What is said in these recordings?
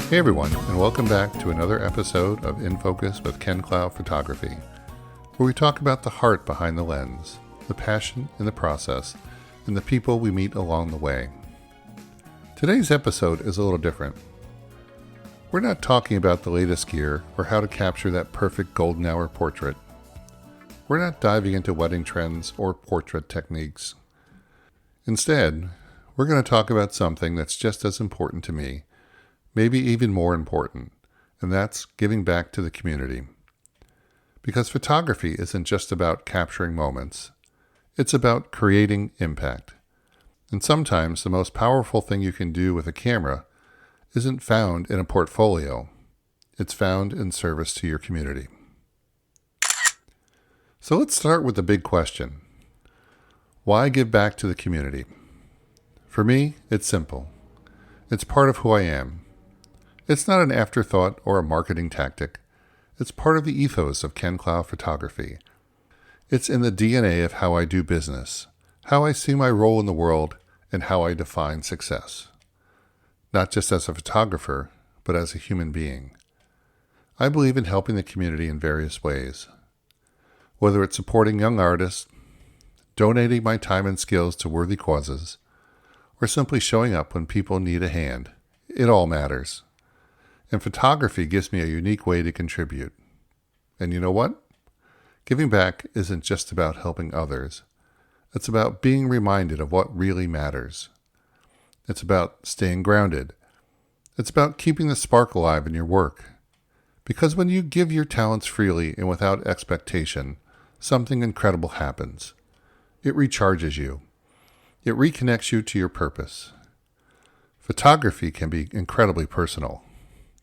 Hey everyone, and welcome back to another episode of In Focus with Ken Clough Photography, where we talk about the heart behind the lens, the passion in the process, and the people we meet along the way. Today's episode is a little different. We're not talking about the latest gear or how to capture that perfect golden hour portrait. We're not diving into wedding trends or portrait techniques. Instead, we're going to talk about something that's just as important to me, maybe even more important, and that's giving back to the community. Because photography isn't just about capturing moments, it's about creating impact. And sometimes the most powerful thing you can do with a camera isn't found in a portfolio, it's found in service to your community. So let's start with the big question. Why give back to the community? For me, it's simple. It's part of who I am. It's not an afterthought or a marketing tactic. It's part of the ethos of Ken Clough Photography. It's in the DNA of how I do business, how I see my role in the world, and how I define success. Not just as a photographer, but as a human being. I believe in helping the community in various ways. Whether it's supporting young artists, donating my time and skills to worthy causes, or simply showing up when people need a hand, it all matters. And photography gives me a unique way to contribute. And you know what? Giving back isn't just about helping others. It's about being reminded of what really matters. It's about staying grounded. It's about keeping the spark alive in your work. Because when you give your talents freely and without expectation, something incredible happens. It recharges you. It reconnects you to your purpose. Photography can be incredibly personal.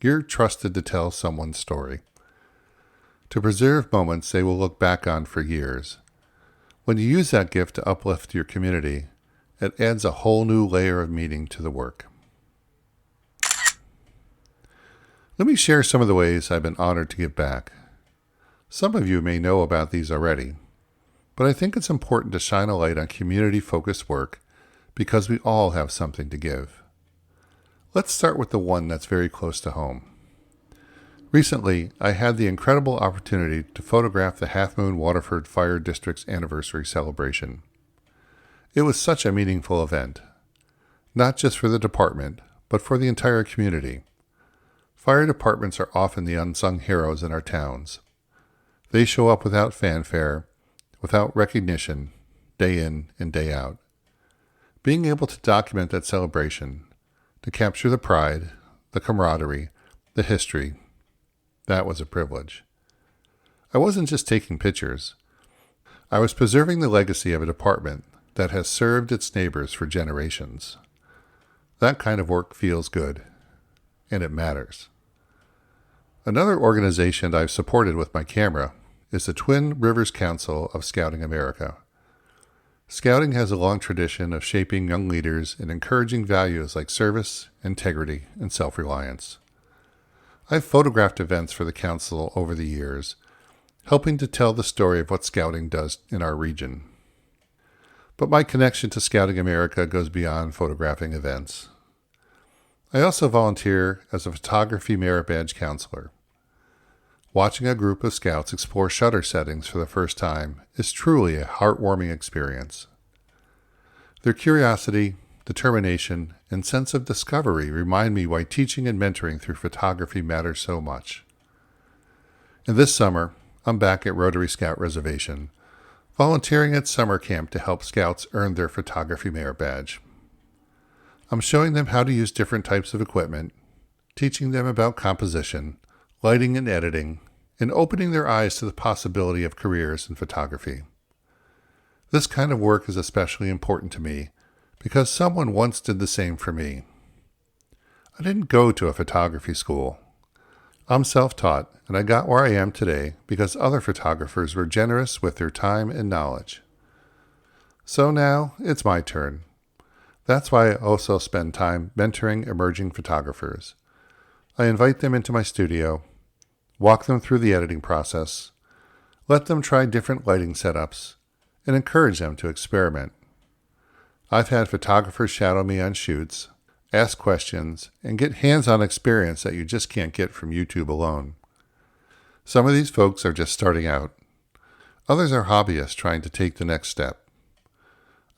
You're trusted to tell someone's story, to preserve moments they will look back on for years. When you use that gift to uplift your community, it adds a whole new layer of meaning to the work. Let me share some of the ways I've been honored to give back. Some of you may know about these already, but I think it's important to shine a light on community-focused work because we all have something to give. Let's start with the one that's very close to home. Recently, I had the incredible opportunity to photograph the Half Moon Waterford Fire District's anniversary celebration. It was such a meaningful event, not just for the department, but for the entire community. Fire departments are often the unsung heroes in our towns. They show up without fanfare, without recognition, day in and day out. Being able to document that celebration, to capture the pride, the camaraderie, the history, that was a privilege. I wasn't just taking pictures. I was preserving the legacy of a department that has served its neighbors for generations. That kind of work feels good, and it matters. Another organization I've supported with my camera is the Twin Rivers Council of Scouting America. Scouting has a long tradition of shaping young leaders and encouraging values like service, integrity, and self-reliance. I've photographed events for the council over the years, helping to tell the story of what Scouting does in our region. But my connection to Scouting America goes beyond photographing events. I also volunteer as a photography merit badge counselor. Watching a group of scouts explore shutter settings for the first time is truly a heartwarming experience. Their curiosity, determination, and sense of discovery remind me why teaching and mentoring through photography matters so much. And this summer, I'm back at Rotary Scout Reservation, volunteering at summer camp to help scouts earn their photography merit badge. I'm showing them how to use different types of equipment, teaching them about composition, lighting and editing, and opening their eyes to the possibility of careers in photography. This kind of work is especially important to me because someone once did the same for me. I didn't go to a photography school. I'm self-taught, and I got where I am today because other photographers were generous with their time and knowledge. So now it's my turn. That's why I also spend time mentoring emerging photographers. I invite them into my studio, walk them through the editing process, let them try different lighting setups, and encourage them to experiment. I've had photographers shadow me on shoots, ask questions, and get hands-on experience that you just can't get from YouTube alone. Some of these folks are just starting out. Others are hobbyists trying to take the next step.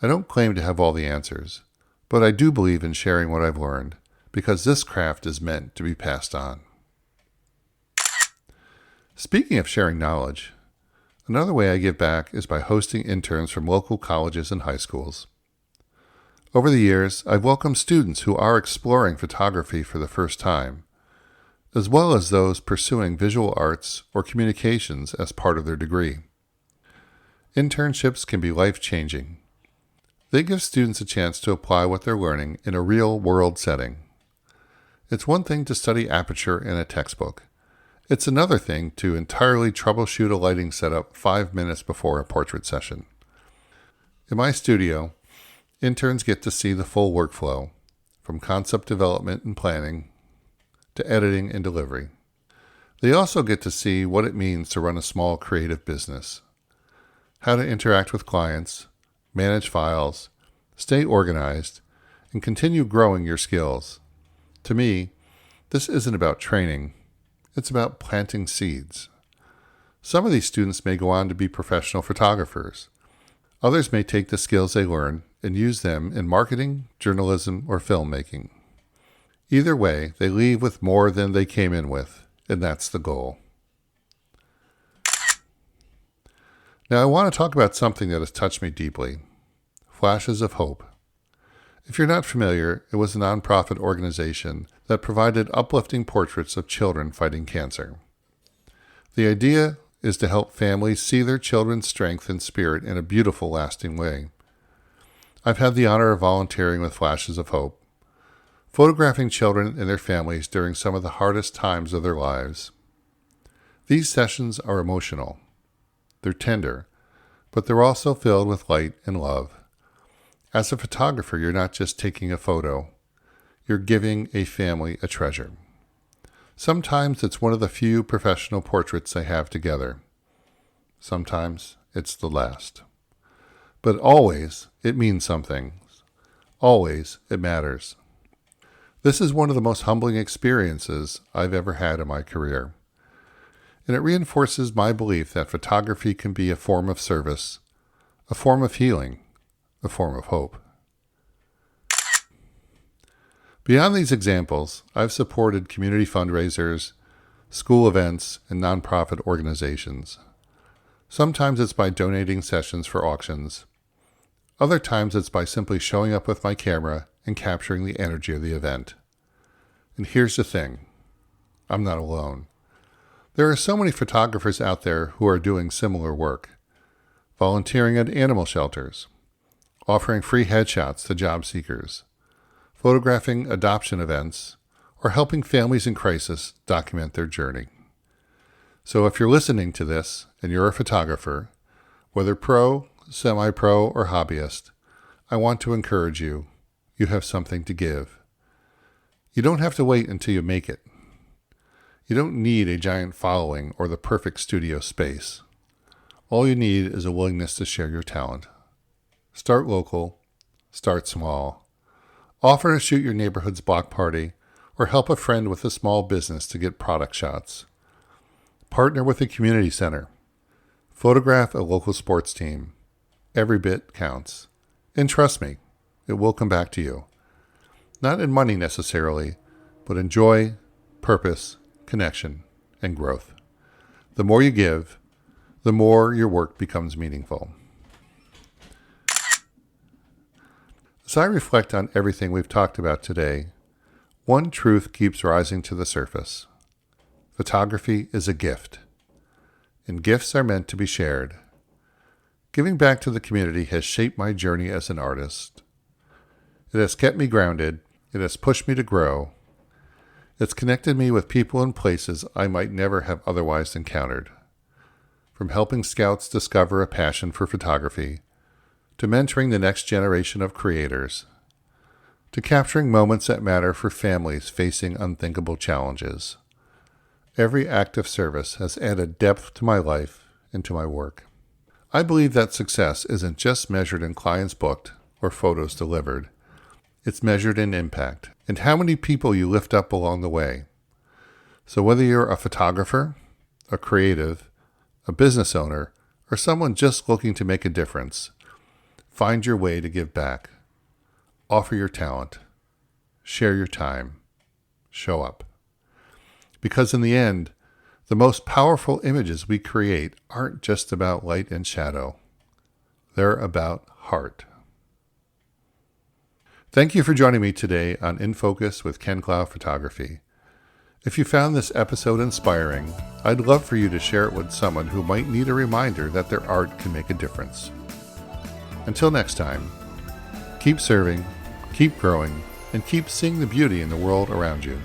I don't claim to have all the answers, but I do believe in sharing what I've learned, because this craft is meant to be passed on. Speaking of sharing knowledge, another way I give back is by hosting interns from local colleges and high schools. Over the years, I've welcomed students who are exploring photography for the first time, as well as those pursuing visual arts or communications as part of their degree. Internships can be life-changing. They give students a chance to apply what they're learning in a real-world setting. It's one thing to study aperture in a textbook. It's another thing to entirely troubleshoot a lighting setup 5 minutes before a portrait session. In my studio, interns get to see the full workflow, from concept development and planning to editing and delivery. They also get to see what it means to run a small creative business, how to interact with clients, manage files, stay organized, and continue growing your skills. To me, this isn't about training. It's about planting seeds. Some of these students may go on to be professional photographers. Others may take the skills they learn and use them in marketing, journalism, or filmmaking. Either way, they leave with more than they came in with, and that's the goal. Now I want to talk about something that has touched me deeply: Flashes of Hope. If you're not familiar, it was a nonprofit organization that provided uplifting portraits of children fighting cancer. The idea is to help families see their children's strength and spirit in a beautiful, lasting way. I've had the honor of volunteering with Flashes of Hope, photographing children and their families during some of the hardest times of their lives. These sessions are emotional. They're tender, but they're also filled with light and love. As a photographer, you're not just taking a photo. You're giving a family a treasure. Sometimes it's one of the few professional portraits they have together. Sometimes it's the last. But always it means something. Always it matters. This is one of the most humbling experiences I've ever had in my career. And it reinforces my belief that photography can be a form of service, a form of healing, a form of hope. Beyond these examples, I've supported community fundraisers, school events, and nonprofit organizations. Sometimes it's by donating sessions for auctions. Other times it's by simply showing up with my camera and capturing the energy of the event. And here's the thing: I'm not alone. There are so many photographers out there who are doing similar work, volunteering at animal shelters, offering free headshots to job seekers, photographing adoption events, or helping families in crisis document their journey. So if you're listening to this and you're a photographer, whether pro, semi-pro, or hobbyist, I want to encourage you. You have something to give. You don't have to wait until you make it. You don't need a giant following or the perfect studio space. All you need is a willingness to share your talent. Start local, start small. Offer to shoot your neighborhood's block party or help a friend with a small business to get product shots. Partner with a community center. Photograph a local sports team. Every bit counts. And trust me, it will come back to you. Not in money necessarily, but in joy, purpose, connection, and growth. The more you give, the more your work becomes meaningful. As I reflect on everything we've talked about today, one truth keeps rising to the surface. Photography is a gift, and gifts are meant to be shared. Giving back to the community has shaped my journey as an artist. It has kept me grounded. It has pushed me to grow. It's connected me with people and places I might never have otherwise encountered. From helping scouts discover a passion for photography, to mentoring the next generation of creators, to capturing moments that matter for families facing unthinkable challenges. Every act of service has added depth to my life and to my work. I believe that success isn't just measured in clients booked or photos delivered. It's measured in impact and how many people you lift up along the way. So whether you're a photographer, a creative, a business owner, or someone just looking to make a difference, find your way to give back. Offer your talent. Share your time. Show up. Because in the end, the most powerful images we create aren't just about light and shadow. They're about heart. Thank you for joining me today on In Focus with Ken Clough Photography. If you found this episode inspiring, I'd love for you to share it with someone who might need a reminder that their art can make a difference. Until next time, keep serving, keep growing, and keep seeing the beauty in the world around you.